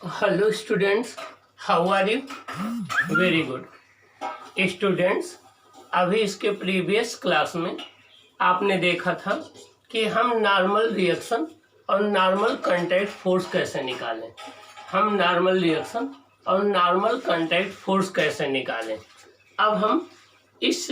Hello students, how are you? Very good students. अभी इसके previous class में आपने देखा था कि हम नॉर्मल रिएक्शन और नॉर्मल कांटेक्ट फोर्स कैसे निकालें। अब हम इस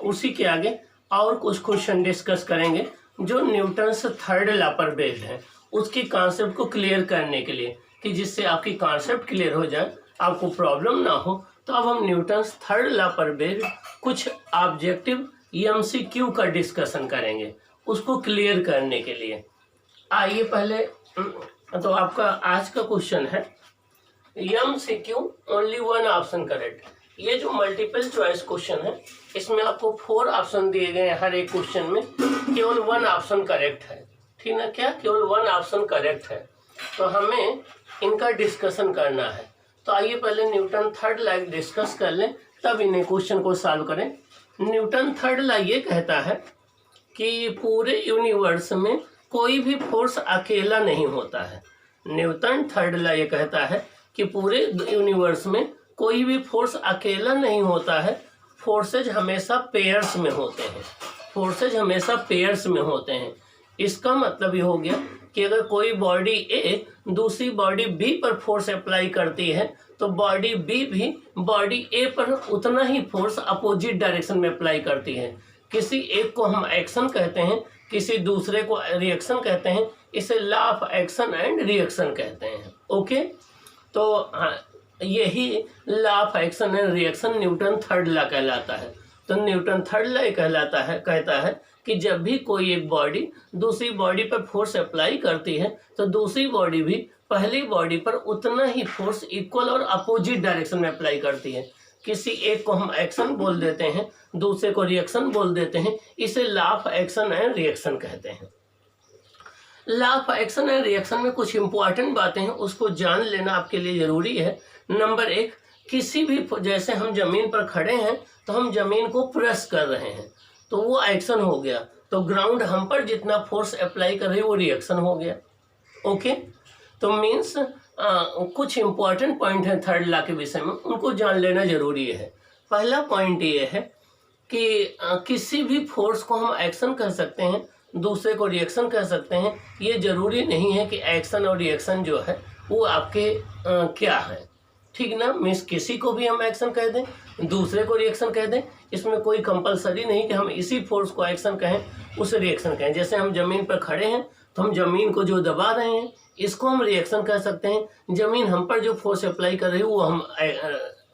उसी के आगे और कुछ क्वेश्चन डिस्कस करेंगे जो न्यूटन्स थर्ड लॉ पर बेस्ड है, उसकी कॉन्सेप्ट को क्लियर करने के लिए, कि जिससे आपकी कॉन्सेप्ट क्लियर हो जाए, आपको प्रॉब्लम ना हो। तो अब हम न्यूटन्स थर्ड लॉ पर बेस्ड कुछ ऑब्जेक्टिव एमसीक्यू का डिस्कशन करेंगे, उसको क्लियर करने के लिए। आइए पहले तो आपका आज का क्वेश्चन है MCQ only one option correct. ये जो मल्टीपल चॉइस क्वेश्चन है, इसमें आपको 4 ऑप्शन दिए गए हैं। हर एक क्वेश्चन में केवल 1 ऑप्शन करेक्ट है, ठीक ना? क्या केवल 1 ऑप्शन करेक्ट है? तो हमें इनका डिस्कशन करना है। तो आइए पहले न्यूटन थर्ड लॉ डिस्कस कर लें, तब इन्हें क्वेश्चन को सॉल्व करें। न्यूटन थर्ड लॉ ये कहता है कि पूरे यूनिवर्स में कोई भी फोर्स अकेला नहीं होता है। न्यूटन थर्ड लॉ ये कहता है कि पूरे यूनिवर्स में कोई भी फोर्स अकेला नहीं होता है। फोर्सेज हमेशा पेयर्स में होते हैं। इसका मतलब ये हो गया कि अगर कोई बॉडी ए दूसरी बॉडी बी पर फोर्स अप्लाई करती है, तो बॉडी बी भी बॉडी ए पर उतना ही फोर्स अपोजिट डायरेक्शन में अप्लाई करती है। किसी एक को हम एक्शन कहते हैं, किसी दूसरे को रिएक्शन कहते हैं। इसे law of action and reaction कहते हैं। ओके, तो यही law of action and reaction Newton third law कहलाता है। तो न्यूटन थर्ड लॉ कहता है कि जब भी कोई एक बॉडी दूसरी बॉडी पर फोर्स अप्लाई करती है, तो दूसरी बॉडी भी पहली बॉडी पर उतना ही फोर्स इक्वल और अपोजिट डायरेक्शन में अप्लाई करती है। किसी एक को हम एक्शन बोल देते हैं, दूसरे को रिएक्शन बोल देते हैं। इसे law of action and reaction कहते हैं। Law of action and reaction में कुछ इंपॉर्टेंट बातें हैं, उसको जान लेना आपके लिए जरूरी है। नंबर 1, किसी भी, जैसे हम जमीन पर खड़े हैं तो हम जमीन को प्रेस कर रहे हैं, तो वो एक्शन हो गया। तो ग्राउंड हम पर जितना फोर्स अप्लाई कर रही है वो रिएक्शन हो गया। ओके, तो मीन्स कुछ इंपॉर्टेंट पॉइंट है थर्ड लॉ के विषय में, उनको जान लेना जरूरी है। पहला पॉइंट ये है कि किसी भी फोर्स को हम एक्शन कह सकते हैं, दूसरे को रिएक्शन कह सकते हैं। ये जरूरी नहीं है कि एक्शन और रिएक्शन जो है वो आपके क्या है, ठीक ना? मीन्स किसी को भी हम एक्शन कह दें, दूसरे को रिएक्शन कह दें। इसमें कोई कंपलसरी नहीं कि हम इसी फोर्स को एक्शन कहें, उसे रिएक्शन कहें। जैसे हम जमीन पर खड़े हैं तो हम जमीन को जो दबा रहे हैं, इसको हम रिएक्शन कह सकते हैं। जमीन हम पर जो फोर्स अप्लाई कर रही है वो हम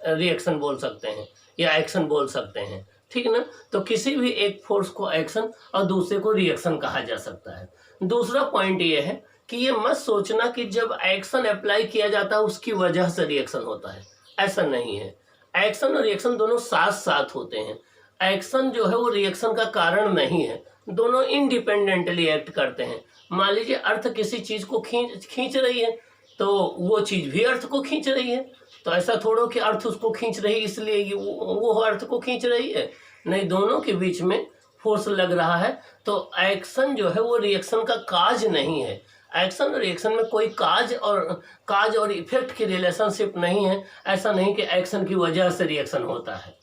रिएक्शन बोल सकते हैं या एक्शन बोल सकते हैं, ठीक ना? तो किसी भी एक फोर्स को एक्शन और दूसरे को रिएक्शन कहा जा सकता है। दूसरा पॉइंट ये है कि ये मत सोचना कि जब एक्शन अप्लाई किया जाता है उसकी वजह से रिएक्शन होता है, ऐसा नहीं है। एक्शन और रिएक्शन दोनों साथ साथ होते हैं। एक्शन जो है वो रिएक्शन का कारण नहीं है, दोनों इंडिपेंडेंटली एक्ट करते हैं। मान लीजिए अर्थ किसी चीज को खींच रही है, तो वो चीज भी अर्थ को खींच रही है। तो ऐसा थोड़ो कि अर्थ उसको खींच रही है इसलिए वो अर्थ को खींच रही है, नहीं, दोनों के बीच में फोर्स लग रहा है। तो एक्शन जो है वो रिएक्शन का काज नहीं है। एक्शन और रिएक्शन में कोई काज और इफेक्ट की रिलेशनशिप नहीं है। ऐसा नहीं कि एक्शन की वजह से रिएक्शन होता है।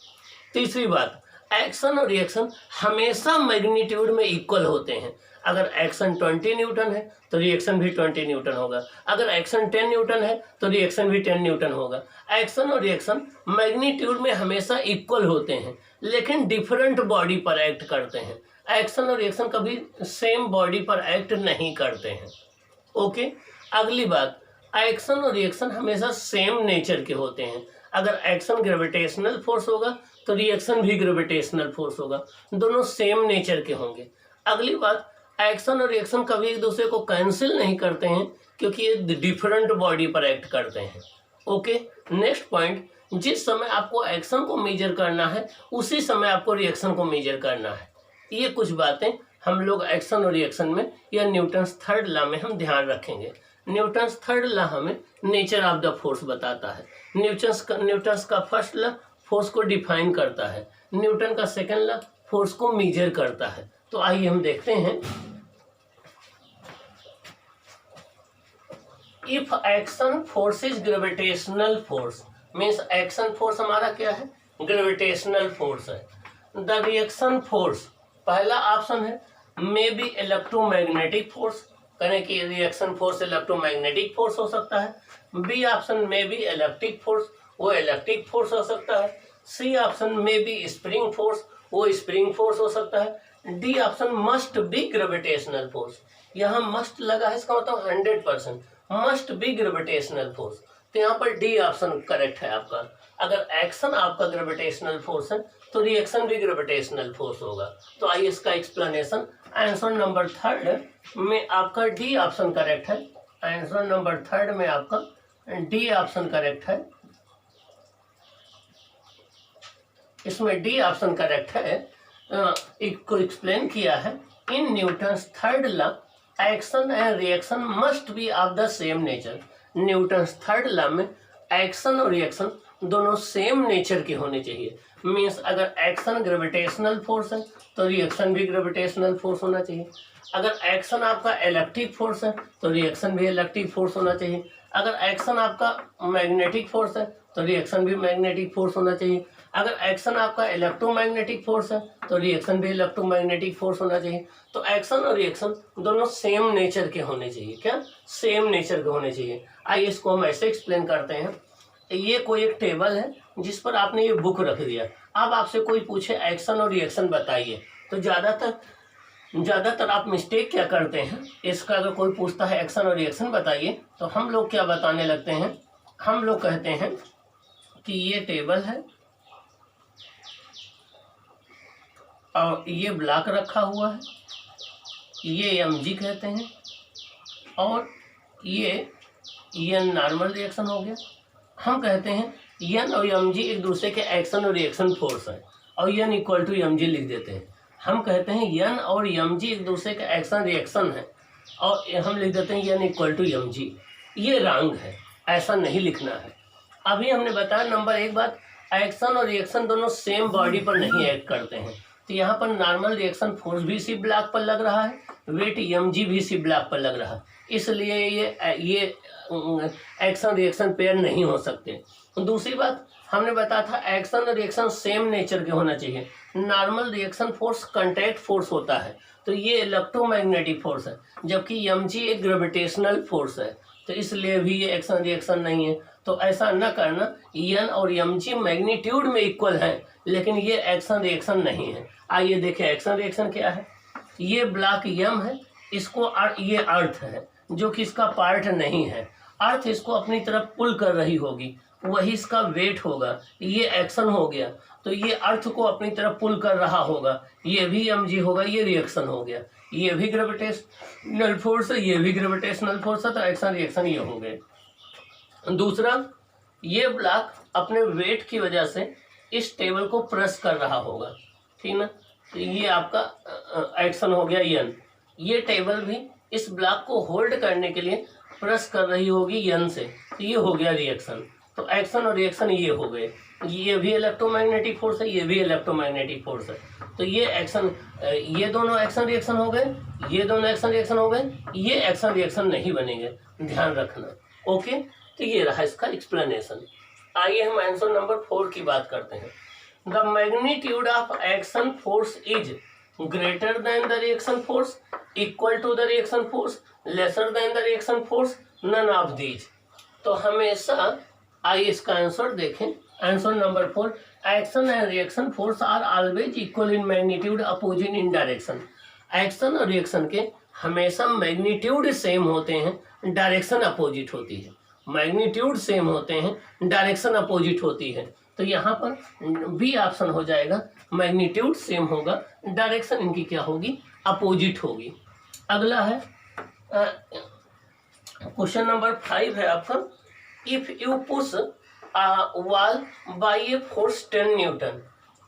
तीसरी बात, एक्शन और रिएक्शन हमेशा मैग्नीट्यूड में इक्वल होते हैं। अगर एक्शन 20 न्यूटन है तो रिएक्शन भी 20 न्यूटन होगा। अगर एक्शन 10 न्यूटन है तो रिएक्शन भी 10 न्यूटन होगा। एक्शन और रिएक्शन मैग्नीट्यूड में हमेशा इक्वल होते हैं, लेकिन डिफरेंट बॉडी पर एक्ट करते हैं। एक्शन और रिएक्शन कभी सेम बॉडी पर एक्ट नहीं करते हैं। ओके, अगली बात, एक्शन और रिएक्शन हमेशा सेम नेचर के होते हैं। अगर एक्शन ग्रेविटेशनल फोर्स होगा तो रिएक्शन भी ग्रेविटेशनल फोर्स होगा, दोनों सेम नेचर के होंगे। अगली बात, एक्शन और रिएक्शन कभी एक दूसरे को कैंसिल नहीं करते हैं, क्योंकि ये डिफरेंट बॉडी पर एक्ट करते हैं। ओके, नेक्स्ट पॉइंट, जिस समय आपको एक्शन को मेजर करना है उसी समय आपको रिएक्शन को मेजर करना है। ये कुछ बातें हम लोग एक्शन और रिएक्शन में या न्यूटन्स थर्ड लॉ में हम ध्यान रखेंगे। न्यूटन्स थर्ड लॉ हमें नेचर ऑफ द फोर्स बताता है। न्यूटन्स का फर्स्ट लॉ फोर्स को डिफाइन करता है, न्यूटन का सेकंड लॉ फोर्स को मेजर करता है। तो आइए हम देखते हैं if action force is gravitational force, means action force हमारा क्या है, ग्रेविटेशनल फोर्स है। द रिएक्शन फोर्स, पहला ऑप्शन है मे बी इलेक्ट्रोमैग्नेटिक फोर्स, करें कि रिएक्शन फोर्स इलेक्ट्रोमैग्नेटिक फोर्स हो सकता है। B option may be electric force, वो इलेक्ट्रिक फोर्स हो सकता है। C option may be spring force, वो स्प्रिंग फोर्स हो सकता है। D option must be gravitational force, यहाँ मस्ट लगा है, इसका मतलब 100% मस्ट बी ग्रेविटेशनल फोर्स, तो यहाँ पर डी ऑप्शन करेक्ट है आपका। अगर एक्शन आपका ग्रेविटेशनल फोर्स है तो रिएक्शन भी ग्रेविटेशनल फोर्स होगा। तो आइए इसका एक्सप्लेनेशन, आंसर नंबर 3 में आपका डी ऑप्शन करेक्ट है। आंसर नंबर 3 में आपका डी ऑप्शन करेक्ट है, इसमें डी ऑप्शन करेक्ट है। इसको एक्सप्लेन किया है, in Newton's third law action and reaction must be of the same nature. Newton's third law में एक्शन और रिएक्शन दोनों सेम नेचर के होने चाहिए। मीन्स अगर एक्शन ग्रेविटेशनल फोर्स है तो रिएक्शन भी ग्रेविटेशनल फोर्स होना चाहिए। अगर एक्शन आपका इलेक्ट्रिक फोर्स है तो रिएक्शन भी इलेक्ट्रिक फोर्स होना चाहिए। अगर एक्शन आपका मैग्नेटिक फोर्स है तो रिएक्शन भी मैग्नेटिक फोर्स होना चाहिए। अगर एक्शन आपका इलेक्ट्रोमैग्नेटिक फोर्स है तो रिएक्शन भी इलेक्ट्रोमैग्नेटिक फोर्स होना चाहिए। तो एक्शन और रिएक्शन दोनों सेम नेचर के होने चाहिए। क्या? सेम नेचर के होने चाहिए। आइए इसको हम ऐसे एक्सप्लेन करते हैं। ये कोई एक टेबल है जिस पर आपने ये बुक रख दिया। अब आपसे कोई पूछे एक्शन और रिएक्शन बताइए, तो ज़्यादातर आप मिस्टेक क्या करते हैं, इसका अगर कोई पूछता है एक्शन और रिएक्शन बताइए तो हम लोग क्या बताने लगते हैं, हम लोग कहते हैं कि ये टेबल है और ये ब्लॉक रखा हुआ है, ये mg कहते हैं, और ये नॉर्मल रिएक्शन हो गया। हम कहते हैं n और mg एक दूसरे के एक्शन और रिएक्शन फोर्स है, और n इक्वल टू mg लिख देते हैं। हम कहते हैं n और mg एक दूसरे का एक्शन रिएक्शन है, और हम लिख देते हैं n इक्वल टू mg। ये रॉन्ग है, ऐसा नहीं लिखना है। अभी हमने बताया नंबर 1 बात, एक्शन और रिएक्शन दोनों सेम बॉडी पर नहीं एक्ट करते हैं। तो यहाँ पर नॉर्मल रिएक्शन फोर्स भी इसी ब्लॉक पर लग रहा है, वेट mg भी इसी ब्लॉक पर लग रहा है, इसलिए ये एक्शन रिएक्शन पेयर नहीं हो सकते। दूसरी बात हमने बताया था एक्शन और रिएक्शन सेम नेचर के होना चाहिए। Normal reaction force contact force होता है, तो ये इलेक्ट्रोमैग्नेटिक फोर्स है, जबकि mg एक ग्रेविटेशनल फोर्स है, तो इसलिए भी ये एक्शन रिएक्शन नहीं है। तो ऐसा न करना, n और mg मैग्नीट्यूड में इक्वल है, लेकिन ये एक्शन रिएक्शन नहीं है। आइए देखें एक्शन रिएक्शन क्या है। ये ब्लॉक m है, इसको ये अर्थ है जो कि इसका पार्ट नहीं है। अर्थ इसको अपनी तरफ पुल कर रही होगी, वही इसका वेट होगा। ये एक्शन हो गया, तो ये अर्थ को अपनी तरफ पुल कर रहा होगा, ये भी mg होगा, ये रिएक्शन हो गया। ये भी ग्रेविटेशनल फोर्स है, ये भी ग्रेविटेशनल फोर्स है, तो एक्शन रिएक्शन ये हो गए। दूसरा, ये ब्लॉक अपने वेट की वजह से इस टेबल को प्रेस कर रहा होगा, ठीक ना, तो ये आपका एक्शन हो गया n। ये टेबल भी इस ब्लॉक को होल्ड करने के लिए प्रेस कर रही होगी n से, तो ये हो गया रिएक्शन। तो एक्शन और रिएक्शन ये हो गए। ये भी इलेक्ट्रोमैग्नेटिक फोर्स है, ये भी इलेक्ट्रोमैग्नेटिक फोर्स है, तो ये एक्शन, ये दोनों एक्शन रिएक्शन हो गए, ये दोनों एक्शन रिएक्शन हो गए, ये एक्शन रिएक्शन नहीं बनेंगे, ध्यान रखना। ओके, तो ये रहा इसका एक्सप्लेनेशन। आइए हम आंसर नंबर 4 की बात करते हैं। The magnitude of action force is greater than the reaction force, equal to the reaction force, lesser than the reaction force, none of these. तो हमेशा आइए इसका आंसर देखें। Answer number 4, action and reaction force are always equal in magnitude, opposite in direction. Action और reaction के हमेशा magnitude same होते हैं, डायरेक्शन अपोजिट होती है। मैग्नीट्यूड सेम होते हैं, डायरेक्शन अपोजिट होती है, तो यहाँ पर बी ऑप्शन हो जाएगा, मैग्नीट्यूड सेम होगा, डायरेक्शन इनकी क्या होगी, अपोजिट होगी। अगला है क्वेश्चन नंबर 5 है आपका, if you push a wall by a force 10 Newton,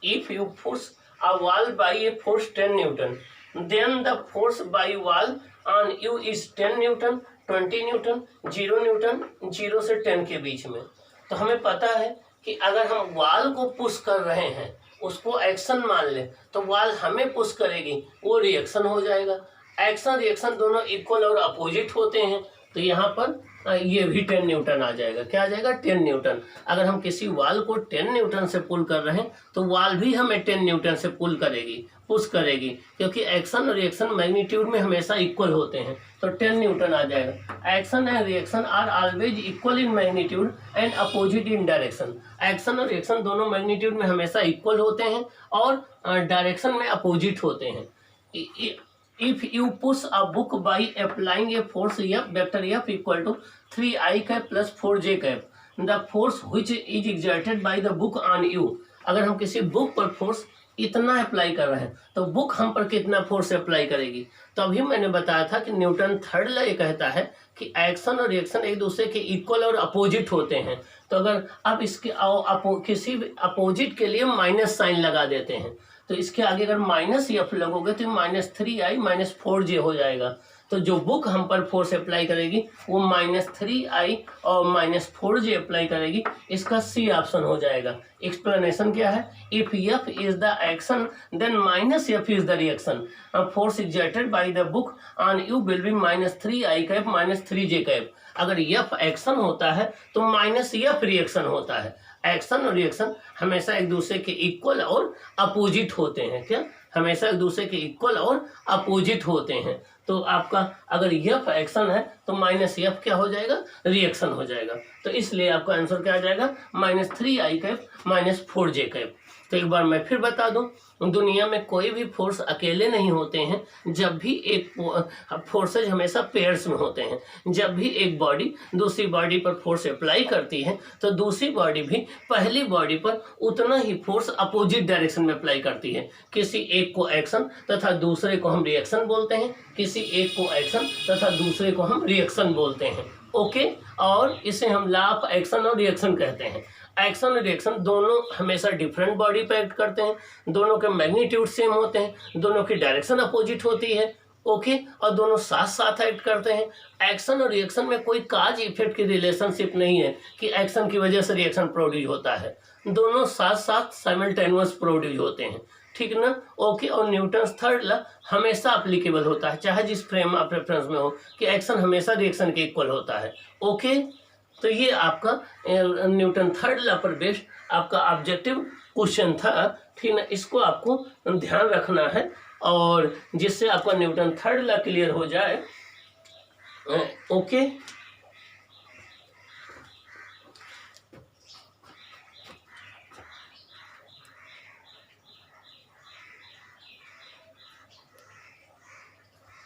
if you push a wall by a force 10 Newton, then the force by wall on you is 10 Newton, 20 Newton, 0 Newton, 0 से 10 के बीच में। तो हमें पता है कि अगर हम वॉल को पुश कर रहे हैं, उसको एक्शन मान ले, तो वॉल हमें पुश करेगी, वो रिएक्शन हो जाएगा। एक्शन रिएक्शन दोनों इक्वल और अपोजिट होते हैं, तो यहाँ पर ये भी 10 न्यूटन आ जाएगा। क्या आ जाएगा? 10 न्यूटन। अगर हम किसी वाल को 10 न्यूटन से पुल कर रहे हैं तो वाल भी हमें 10 न्यूटन से पुश करेगी, क्योंकि एक्शन और रिएक्शन मैग्नीट्यूड में हमेशा इक्वल होते हैं, तो 10 न्यूटन आ जाएगा। Action and reaction are always equal in magnitude and opposite in direction. Action और रिएक्शन दोनों मैग्नीट्यूड में हमेशा इक्वल होते हैं और डायरेक्शन में अपोजिट होते हैं। If you push a book by applying a force F vector F equal to 3I cap plus 4J cap, the force which is exerted by the book on you। अगर हम किसी book पर force इतना apply कर रहे हैं तो book हम पर कितना फोर्स अप्लाई करेगी। तो अभी मैंने बताया था कि न्यूटन थर्ड लॉ ये कहता है कि एक्शन और रिएक्शन एक दूसरे के इक्वल और अपोजिट होते हैं। तो अगर आप इसके किसी भी अपोजिट के लिए माइनस साइन लगा देते हैं तो इसके आगे अगर माइनस एफ लगोगे तो -3I - 4J हो जाएगा। तो जो बुक हम पर फोर्स अप्लाई करेगी वो -3I और -4J अप्लाई करेगी। इसका सी ऑप्शन हो जाएगा। एक्सप्लेनेशन क्या है? If F is the action then -F is the reaction. Force exerted by the book on you will be -3I cap -3J cap. अगर F एक्शन होता है तो -F रिएक्शन होता है। एक्शन और रिएक्शन हमेशा एक दूसरे के इक्वल और अपोजिट होते हैं। क्या? हमेशा एक दूसरे के इक्वल और अपोजिट होते हैं। तो आपका अगर F एक्शन है तो -F क्या हो जाएगा? रिएक्शन हो जाएगा। तो इसलिए आपका आंसर क्या आ जाएगा? -3I cap -4J cap. तो एक बार मैं फिर बता दूं, दुनिया में कोई भी फोर्स अकेले नहीं होते हैं। जब भी एक फोर्सेज हमेशा पेयर्स में होते हैं। जब भी एक बॉडी दूसरी बॉडी पर फोर्स अप्लाई करती है तो दूसरी बॉडी भी पहली बॉडी पर उतना ही फोर्स अपोजिट डायरेक्शन में अप्लाई करती है। किसी एक को एक्शन तथा दूसरे को हम रिएक्शन बोलते हैं, किसी एक को एक्शन तथा दूसरे को हम रिएक्शन बोलते हैं। ओके, और इसे हम लॉ ऑफ एक्शन और रिएक्शन कहते हैं। एक्शन और रिएक्शन दोनों हमेशा डिफरेंट बॉडी पर एक्ट करते हैं, दोनों के मैग्नीट्यूड सेम होते हैं, दोनों की डायरेक्शन अपोजिट होती है। ओके, और दोनों साथ साथ एक्ट करते हैं। एक्शन और रिएक्शन में कोई काज इफेक्ट की रिलेशनशिप नहीं है कि एक्शन की वजह से रिएक्शन प्रोड्यूस होता है। दोनों साथ साथ साइमल्टेनियस प्रोड्यूस होते हैं। ठीक ना? ओके, और न्यूटन थर्ड लॉ हमेशा अप्लीकेबल होता है, चाहे जिस फ्रेम ऑफ रेफरेंस में हो, कि एक्शन हमेशा रिएक्शन के इक्वल होता है। ओके, तो ये आपका न्यूटन थर्ड लॉ पर बेस्ड आपका ऑब्जेक्टिव क्वेश्चन था। ठीक ना? इसको आपको ध्यान रखना है और जिससे आपका न्यूटन थर्ड लॉ क्लियर हो जाए। ओके।